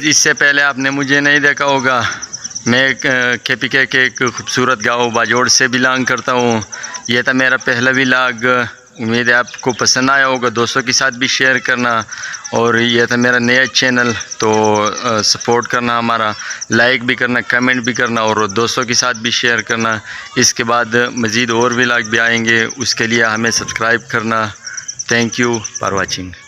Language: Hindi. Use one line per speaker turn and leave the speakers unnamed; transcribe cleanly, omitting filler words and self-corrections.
इससे पहले आपने मुझे नहीं देखा होगा, मैं KPK के एक खूबसूरत गाँव बाजोड़ से बिलोंग करता हूँ। ये था मेरा पहला व्लॉग। उम्मीद है आपको पसंद आया होगा। दोस्तों के साथ भी शेयर करना। और ये था मेरा नया चैनल, तो सपोर्ट करना, हमारा लाइक भी करना, कमेंट भी करना और दोस्तों के साथ भी शेयर करना। इसके बाद मज़ीद और व्लॉग भी आएंगे, उसके लिए हमें सब्सक्राइब करना। Thank you for watching.